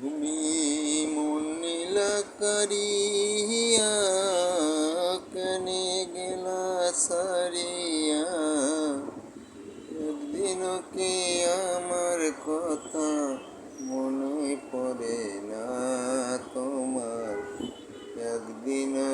তুমি মন নীলা করিয়া কেনে গেলা সারিয়া, একদিনও কি আমার কথা মনে পড়ে না তোমার, একদিনও